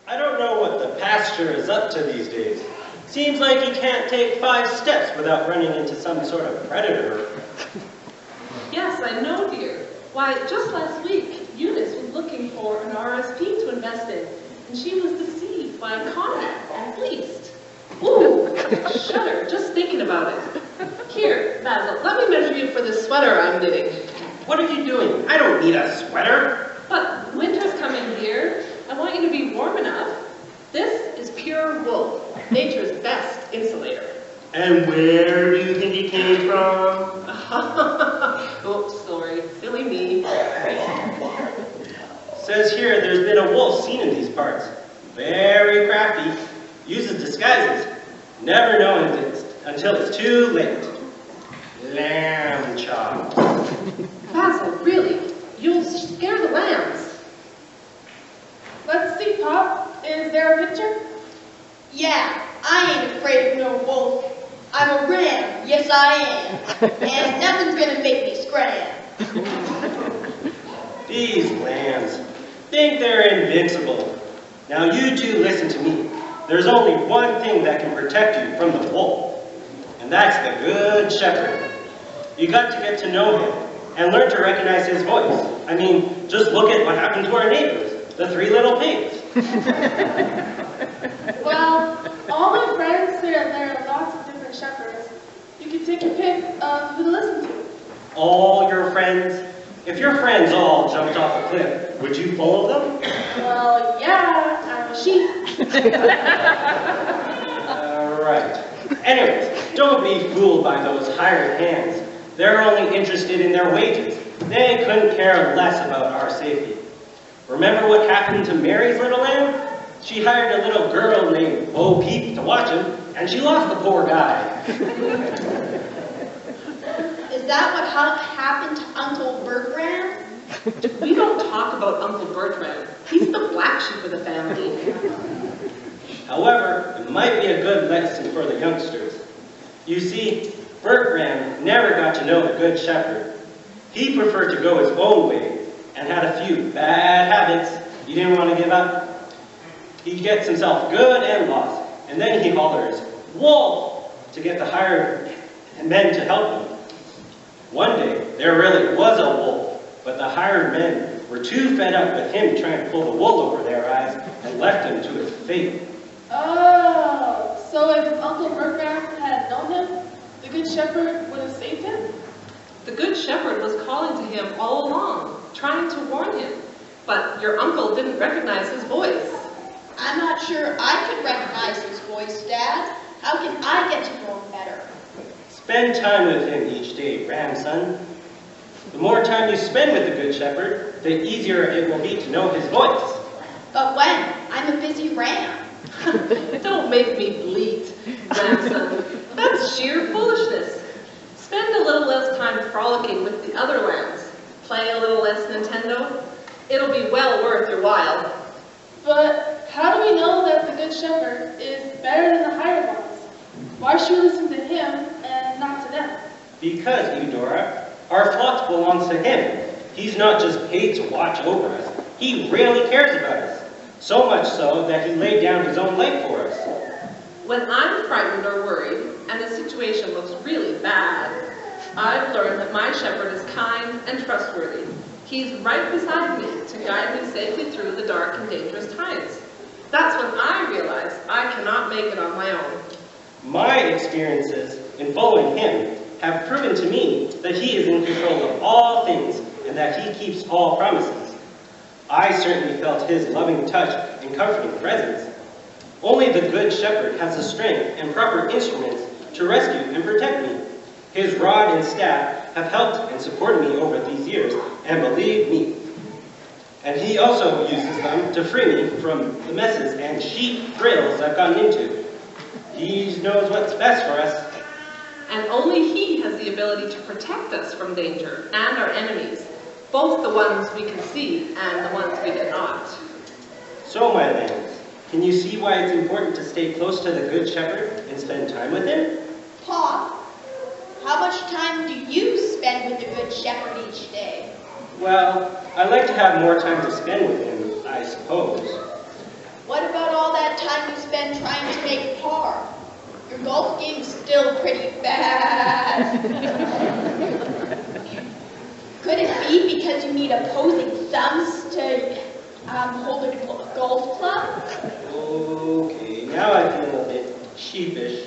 I don't know what the pasture is up to these days. Seems like he can't take 5 steps without running into some sort of predator. Yes, I know, dear. Why, just last week, Eunice was looking for an RSP to invest in, and she was deceived by a con and fleeced. Ooh, shudder, just thinking about it. Here, Basil, let me measure you for this sweater I'm knitting. What are you doing? I don't need a sweater. But winter's coming, dear. I want you to be warm enough. This is pure wool, nature's best insulator. And where do you think he came from? Oops, sorry. Silly me. Says here there's been a wolf seen in these parts. Very crafty. Uses disguises. Never knowing it until it's too late. Lamb chop. Basil, really? You'll scare the lambs. Let's see, Pop. Is there a picture? Yeah, I ain't afraid of no wolf. I'm a ram, yes I am. And nothing's gonna make me scram. These lambs think they're invincible. Now you two listen to me. There's only one thing that can protect you from the wolf, and that's the Good Shepherd. You got to get to know him and learn to recognize his voice. I mean, just look at what happened to our neighbors, the 3 little pigs. Well, all my friends say that there are lots of different shepherds. You can take your pick of who to listen to. All your friends? If your friends all jumped off a cliff, would you follow them? Well, yeah, I'm a sheep. Right. Anyways, don't be fooled by those hired hands. They're only interested in their wages. They couldn't care less about our safety. Remember what happened to Mary's little lamb? She hired a little girl named Bo-Peep to watch him, and she lost the poor guy. Is that what happened to Uncle Bertram? We don't talk about Uncle Bertram. He's the black sheep of the family. However, it might be a good lesson for the youngsters. You see, Bertram never got to know the Good Shepherd. He preferred to go his own way and had a few bad habits he didn't want to give up. He gets himself good and lost, and then he hollers, "Wolf!" to get the hired men to help him. One day, there really was a wolf, but the hired men were too fed up with him trying to pull the wool over their eyes and left him to his fate. Oh, so if Uncle Bertram had known him, the Good Shepherd would have saved him? The Good Shepherd was calling to him all along, trying to warn him. But your uncle didn't recognize his voice. I'm not sure I could recognize his voice, Dad. How can I get to know him better? Spend time with him each day, Ramson. The more time you spend with the Good Shepherd, the easier it will be to know his voice. But when? I'm a busy ram. Don't make me bleat, Ramson. That's sheer foolishness. Spend a little less time frolicking with the other lambs. Play a little less Nintendo. It'll be well worth your while. But how do we know that the Good Shepherd is better than the hired ones? Why should we listen to him and not to them? Because, Eudora, our flock belongs to him. He's not just paid to watch over us. He really cares about us. So much so that he laid down his own life for us. When I'm frightened or worried, and the situation looks really bad, I've learned that my shepherd is kind and trustworthy. He's right beside me to guide me safely through the dark and dangerous times. That's when I realize I cannot make it on my own. My experiences in following him have proven to me that he is in control of all things and that he keeps all promises. I certainly felt his loving touch and comforting presence. Only the Good Shepherd has the strength and proper instruments to rescue and protect me. His rod and staff have helped and supported me over these years, and believe me. And he also uses them to free me from the messes and sheep thrills I've gotten into. He knows what's best for us. And only he has the ability to protect us from danger and our enemies, both the ones we can see and the ones we cannot. So, my lambs, can you see why it's important to stay close to the Good Shepherd and spend time with him? Pa, how much time do you spend with the Good Shepherd each day? Well, I'd like to have more time to spend with him, I suppose. What about spend trying to make par. Your golf game is still pretty bad. Could it be because you need opposing thumbs to hold a golf club? Okay, now I feel a bit sheepish.